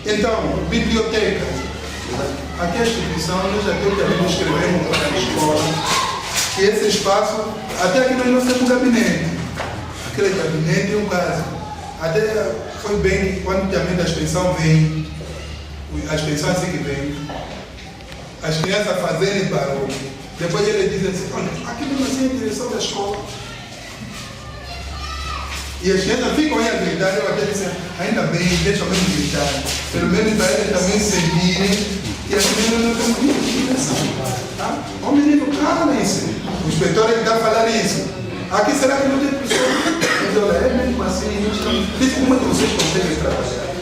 Então, biblioteca. Aqui a instituição, nós aqui também escrevemos para a escola, que esse espaço, até aqui nós não temos gabinete. Aquele gabinete é um caso. Até foi bem, quando também a extensão vem, a extensão assim que vem, as crianças fazerem barulho. Depois eles dizem assim, olha, aquilo não é a direção da escola. E as crianças ficam aí a gritar, eu até disse, ainda bem, deixa eu mesmo gritar. Pelo menos para eles também sentirem que as crianças não têm muita direção. Tá? Ô menino, calem-se. O inspetor está a falar isso. Aqui será que não tem pessoa? Mas olha, é mesmo assim, diz como é que vocês conseguem trabalhar.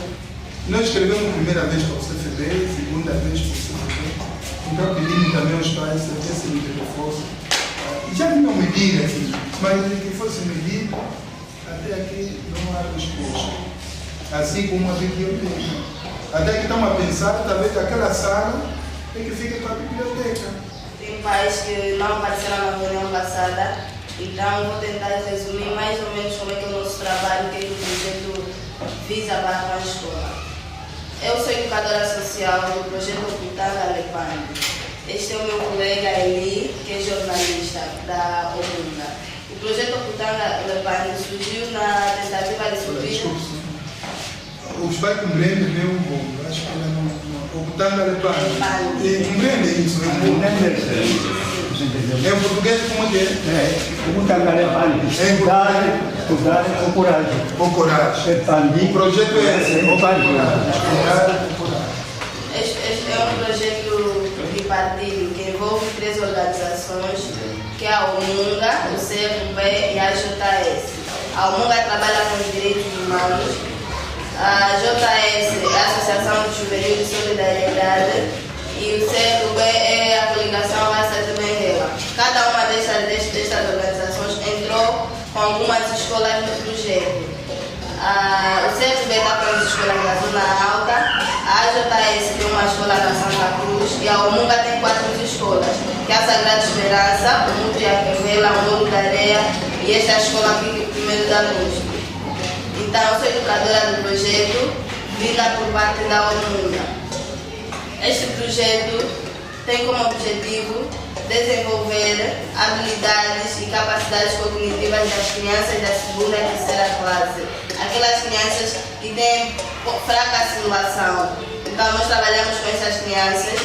Nós escrevemos a primeira vez para o CFB, segunda vez para o CFB. Então pedimos também aos pais que esse reforço. Já vinham medir aqui, mas que fosse medido, até aqui não há resposta. Assim como a biblioteca. Até que estamos a pensar, talvez aquela sala tem que ficar para a biblioteca. Tem pais que não apareceram na reunião passada, então vou tentar resumir mais ou menos como é que é o nosso trabalho, o que o projeto visa para a escola. Eu sou educadora social do projeto Okutanga Lepani. Este é o meu colega Eli, que é jornalista da Omunda. O projeto Okutanga Lepani surgiu na tentativa de subir. Os pais compreendem bem o mundo, acho que ela não. Okutanga Lepani. Compreende isso? Em português, como é? Okutanga Lepani. Estudar com coragem. Com coragem. O projeto é esse. Este é um projeto bipartido que envolve 3 organizações, que é a Omunga, o CFB e a JS. A Omunga trabalha com os direitos humanos, a JS é a Associação Juvenil de Solidariedade e o CFB é a Coligação Raça de Benguela. Cada uma destas organizações entrou com algumas escolas no projeto. O CFB está com as escolas na Zona Alta, a AJS tem uma escola na Santa Cruz e a Omunga tem 4 escolas, que é a Sagrada Esperança, o Mútua Benguela, o Morro da Areia e esta escola aqui, o 1º de agosto. Então, eu sou educadora do projeto, vinda por parte da Omunga. Este projeto tem como objetivo desenvolver habilidades e capacidades cognitivas das crianças da 2ª e 3ª classe. Aquelas crianças que têm fraca assimilação. Então, nós trabalhamos com essas crianças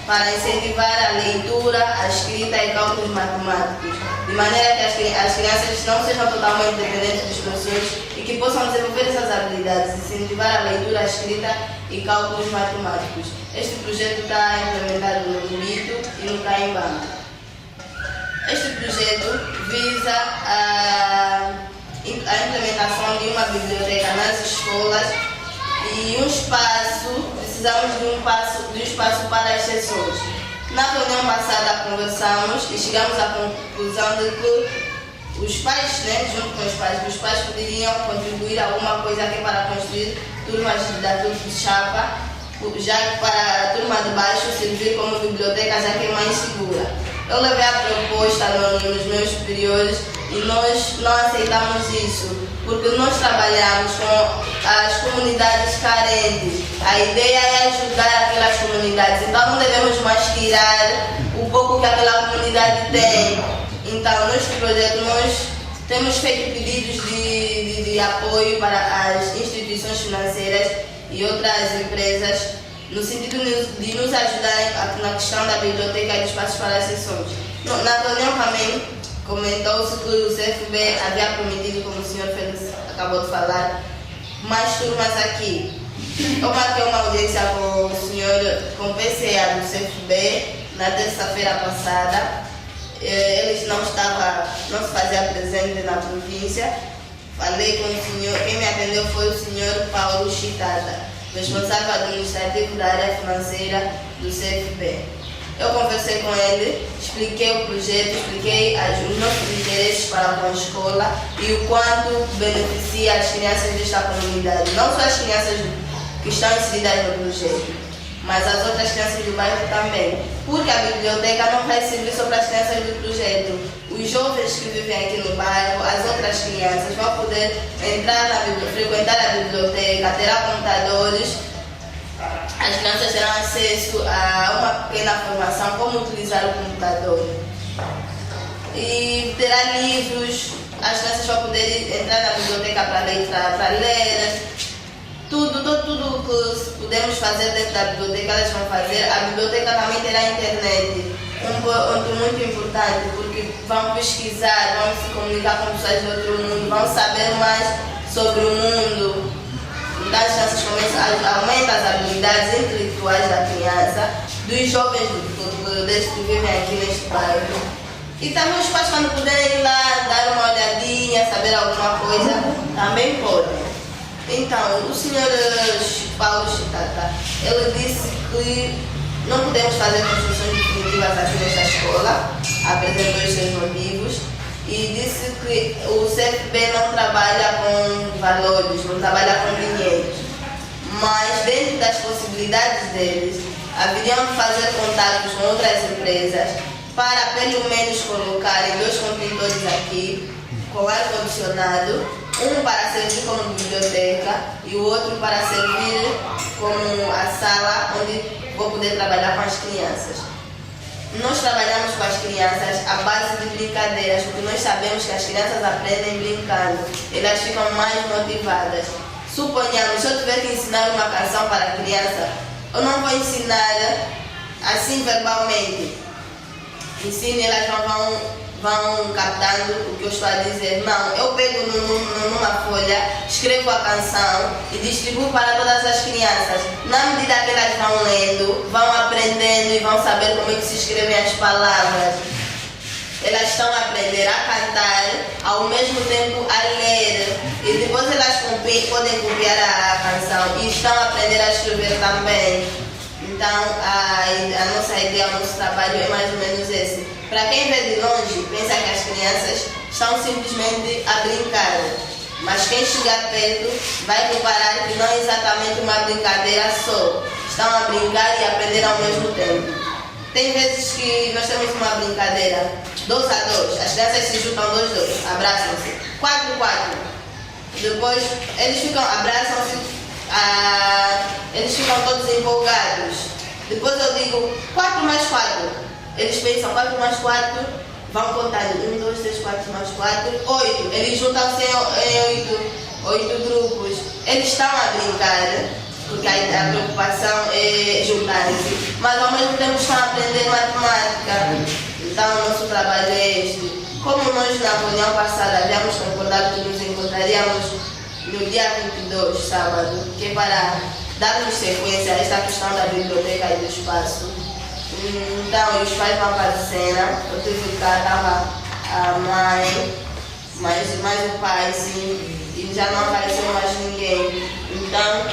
para incentivar a leitura, a escrita e cálculos matemáticos, de maneira que as crianças não sejam totalmente dependentes dos professores e que possam desenvolver essas habilidades, incentivar a leitura, a escrita e cálculos matemáticos. Este projeto está implementado no Mito e no Caimbã. Este projeto visa a implementação de uma biblioteca nas escolas e um espaço, precisamos de um espaço para as sessões. Na reunião passada conversamos e chegamos à conclusão de que os pais, junto com os pais poderiam contribuir alguma coisa aqui para construir turmas da turma de chapa, já que para a turma de baixo servir como biblioteca, já que é mais segura. Eu levei a proposta nos meus superiores e nós não aceitamos isso, porque nós trabalhamos com as comunidades carentes. A ideia é ajudar aquelas comunidades, então não devemos mais tirar o pouco que aquela comunidade tem. Então, neste projeto, nós temos feito pedidos de apoio para as instituições financeiras e outras empresas, no sentido de nos ajudarem na questão da biblioteca e de espaços para as sessões. Na reunião também comentou-se que o CFB havia prometido, como o senhor Félix acabou de falar, mais turmas aqui. Eu marquei uma audiência com o senhor, com o PCA do CFB, na terça-feira passada. Eles não se fazia presente na província. Falei com o senhor, quem me atendeu foi o senhor Paulo Chitada, responsável administrativo da área financeira do CFB. Eu conversei com ele, expliquei o projeto, expliquei os nossos interesses para com a escola e o quanto beneficia as crianças desta comunidade. Não só as crianças que estão inseridas no projeto, mas as outras crianças do bairro também. Porque a biblioteca não vai servir só para as crianças do projeto. Os jovens que vivem aqui no bairro, as outras crianças vão poder entrar frequentar a biblioteca, terá computadores, as crianças terão acesso a uma pequena formação como utilizar o computador. E terá livros, as crianças vão poder entrar na biblioteca para ler. Tudo que podemos fazer dentro da biblioteca, elas vão fazer. A biblioteca também terá internet, um ponto muito importante, porque vão pesquisar, vão se comunicar com pessoas de outro mundo, vão saber mais sobre o mundo. Então as crianças aumentam as habilidades intelectuais da criança, dos jovens desde que vivem aqui neste bairro. E também os pais, quando puderem ir lá dar uma olhadinha, saber alguma coisa, também podem. Então, o senhor Paulo Chitata, ele disse que não podemos fazer construções definitivas aqui nesta escola, apresentou os seus motivos, e disse que o CFB não trabalha com valores, não trabalha com dinheiros, mas dentro das possibilidades deles, haveriam de fazer contatos com outras empresas para pelo menos colocarem 2 contentores aqui, com ar-condicionado, um para servir como biblioteca e o outro para servir como a sala onde vou poder trabalhar com as crianças. Nós trabalhamos com as crianças à base de brincadeiras, porque nós sabemos que as crianças aprendem brincando, elas ficam mais motivadas. Suponhamos, se eu tiver que ensinar uma canção para a criança, eu não vou ensinar assim verbalmente. Ensino, elas vão captando o que eu estou a dizer. Não, eu pego numa folha, escrevo a canção e distribuo para todas as crianças. Na medida que elas vão lendo, vão aprendendo e vão saber como é que se escrevem as palavras. Elas estão a aprender a cantar, ao mesmo tempo a ler. E depois elas podem copiar a canção e estão a aprender a escrever também. Então, a nossa ideia, o nosso trabalho é mais ou menos esse. Para quem vê de longe, pensa que as crianças estão simplesmente a brincar. Mas quem chegar perto vai reparar que não é exatamente uma brincadeira só. Estão a brincar e a aprender ao mesmo tempo. Tem vezes que nós temos uma brincadeira 2 a 2. As crianças se juntam 2, abraçam-se. 4 a 4. Depois eles abraçam-se. Eles ficam todos empolgados. Depois eu digo 4 mais 4. Eles pensam 4 mais 4, vão contar 1, 2, 3, 4 mais 4, 8. Eles juntam-se em 8 grupos. Eles estão a brincar, porque a preocupação é juntar-se, mas ao mesmo tempo estão a aprender matemática. Então o nosso trabalho é este. Como nós na reunião passada havíamos concordado que nos encontraríamos no dia 22, sábado, que é para darmos sequência a esta questão da biblioteca e do espaço. Então, os pais vão para a cena, eu tive cá, estava a mãe, mais o pai, sim, e já não apareceu mais ninguém. Então,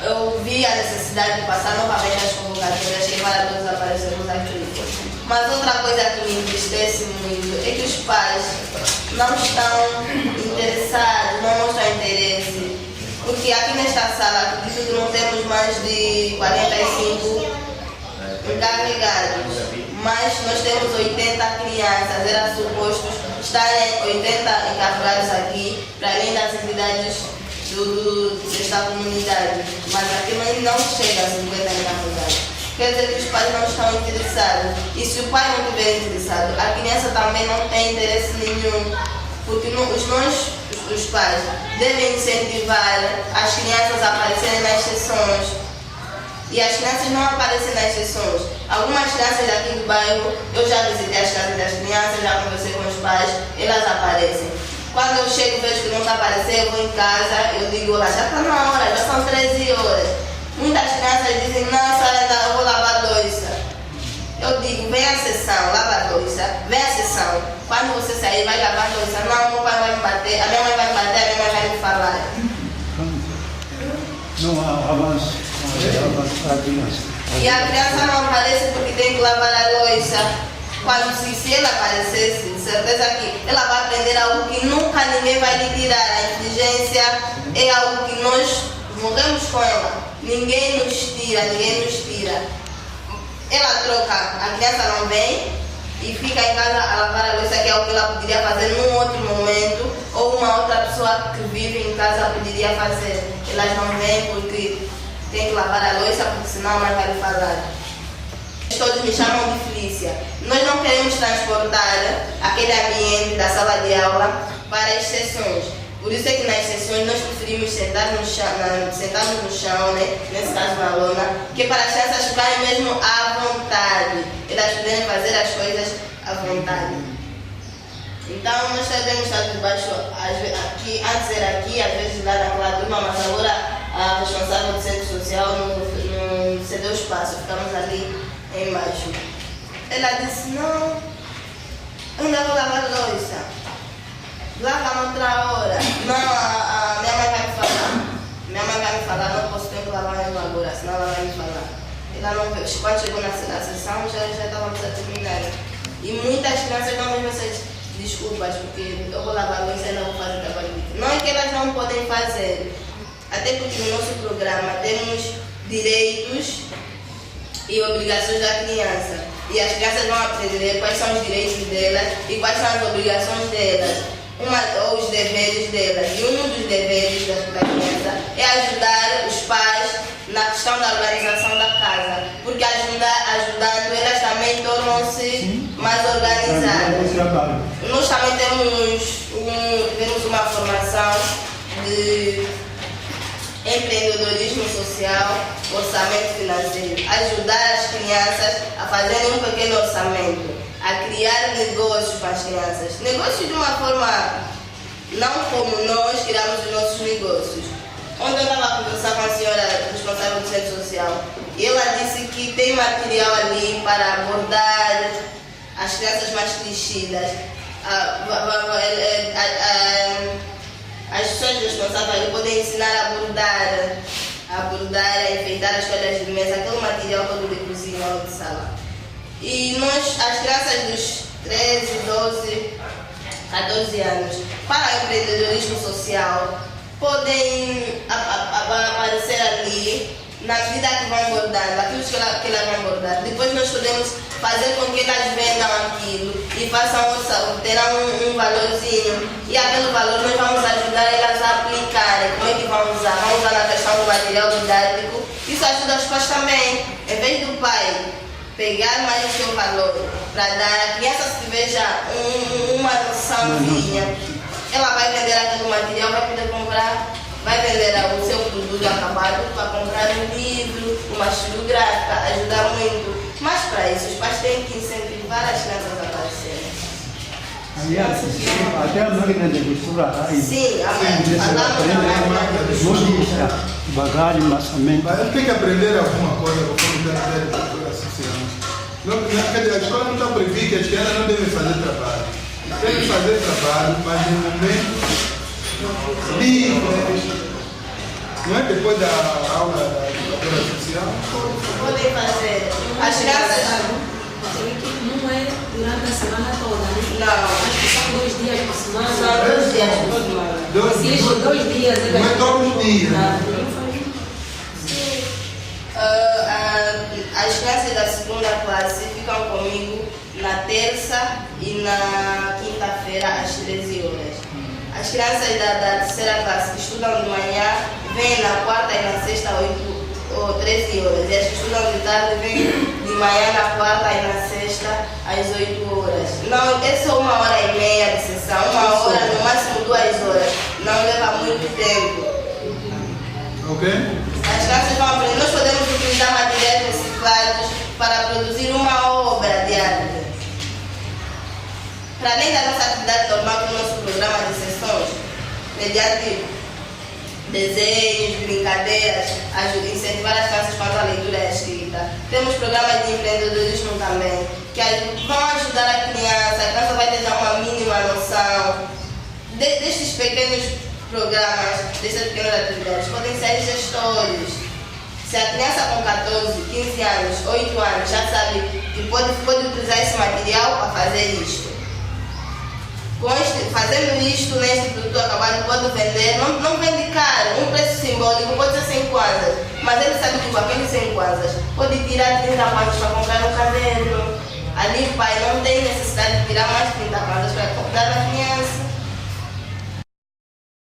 eu vi a necessidade de passar novamente as convocatórias e para todos aparecermos aqui. Mas outra coisa que me entristece muito é que os pais não estão interessados, não mostram interesse. Porque aqui nesta sala, acredito que não temos mais de 45 encarregados, mas nós temos 80 crianças, era suposto estarem 80 encarregados aqui, para além das entidades desta comunidade, mas aqui não chega a 50 encarregados. Quer dizer que os pais não estão interessados, e se o pai não estiver interessado, a criança também não tem interesse nenhum, porque os pais devem incentivar as crianças a aparecerem nas sessões. E as crianças não aparecem nas sessões. Algumas crianças daqui do bairro, eu já visitei as casas das crianças, já conversei com os pais, elas aparecem. Quando eu chego e vejo que não está aparecendo, eu vou em casa, eu digo, lá já está na hora, já são 13 horas. Muitas crianças dizem, não, senhora, eu vou lavar a louça. Eu digo, vem a sessão, lava a louça, vem a sessão. Quando você sair, vai lavar a louça. Não, meu pai vai me bater, a minha mãe vai me bater, a minha mãe vai me falar. Não há avanço. E a criança não aparece porque tem que lavar a louça. Quando se ela aparecesse, de certeza que ela vai aprender algo que nunca ninguém vai lhe tirar. A inteligência é algo que nós morremos com ela. Ninguém nos tira. Ela troca, a criança não vem e fica em casa a lavar a louça, que é o que ela poderia fazer num outro momento, ou uma outra pessoa que vive em casa poderia fazer. Elas não vêm porque tem que lavar a louça, porque senão mais vai falar. Todos me chamam de Felícia. Nós não queremos transportar aquele ambiente da sala de aula para as sessões. Por isso é que nas sessões nós preferimos sentarmos no chão, né? Nesse caso na lona, que é para as crianças ficarem mesmo à vontade, elas poderem fazer as coisas à vontade. Então nós temos estado debaixo, aqui, antes era aqui, às vezes lá naquela turma, mas agora a responsável do centro social não cedeu espaço, ficamos ali embaixo. Ela disse, não, eu ainda vou lavar louça. Lava noutra hora. Não, a minha mãe vai me falar. Minha mãe vai me falar, não posso ter que lavar mesmo agora, senão ela vai me falar. Ela não veio. Quando chegou na sessão, já estávamos a terminar. E muitas crianças dão mesmo essas desculpas, porque eu vou lavar a louça e ainda vou fazer trabalho de casa. Não é que elas não podem fazer, até porque no nosso programa temos direitos e obrigações da criança. E as crianças vão aprender quais são os direitos delas e quais são as obrigações delas. Ou os deveres delas. E um dos deveres da criança é ajudar os pais na questão da organização da casa. Porque ajudando, elas também tornam-se mais organizadas. Nós também temos uma formação de empreendedorismo social, orçamento financeiro. Ajudar as crianças a fazerem um pequeno orçamento, a criar negócios para as crianças. Negócios de uma forma, não como nós criamos os nossos negócios. Ontem eu estava a conversar com a senhora responsável do centro social e ela disse que tem material ali para abordar as crianças mais crescidas. As pessoas responsáveis ali podem ensinar a abordar, a enfeitar as toalhas de mesa, aquele material todo de cozinha ou de sala. E nós, as crianças dos 13, 12, 14 anos, para o empreendedorismo social, podem aparecer ali na medida que vão abordando, aquilo que elas vão abordar. Depois nós podemos fazer com que elas vendam aquilo e terão um valorzinho. E aquele valor nós vamos ajudar elas a aplicarem. Como é que vão usar? Vão usar na questão do material didático. Isso ajuda os pais também. Em vez do pai pegar mais o seu valor para dar à criança, se tiver já uma noçãozinha, ela vai vender aquele material, vai poder comprar, vai vender o seu produto acabado para comprar um livro, uma estilográfica, ajudar muito. Mas para isso os pais têm que incentivar as crianças a aparecerem. Aliás, até a máquina de costura aí. Sim, falamos da máquina de costura. Bagagem, maçamento. Mas tem que aprender alguma coisa conforme a cultura social. A escola não está prevista que as crianças não devem fazer trabalho. Devem fazer trabalho, mas no momento livre. Não é depois da aula da educadora social? Podem fazer. As crianças. Não é durante a semana toda, né? Não. Acho que são 2 dias por semana. São 2 dias por semana. Se estes 2 dias... Não é todos os dias. As crianças da segunda classe ficam comigo na terça e na quinta-feira às 13 horas. As crianças da terceira classe que estudam de manhã vêm na quarta e na sexta 8 ou 13 horas. E as que estudam de tarde vêm de manhã na quarta e na sexta às 8 horas. Não, é só 1h30 de sessão, 1 hora, no máximo 2 horas. Não leva muito tempo. Ok? As crianças vão aprender. Nós podemos utilizar materiais reciclados para produzir uma obra de arte. Para além da nossa atividade normal, que é o nosso programa de sessões, mediante desenhos, brincadeiras, incentivar as crianças quanto à leitura e à escrita. Temos programas de empreendedorismo também, que vão ajudar a criança vai ter já uma mínima noção destes pequenos programas, destas pequenas atividades. Podem ser gestores. Se a criança com 14, 15 anos, 8 anos já sabe que pode utilizar esse material para fazer isto. Fazendo isto neste produto acabado, pode vender, não vende caro, um preço simbólico, pode ser 100 kwanzas, mas ele sabe que com aqueles 100 kwanzas pode tirar 30 kwanzas para comprar um caderno. Ali o pai não tem necessidade de tirar mais 30 kwanzas para comprar a criança.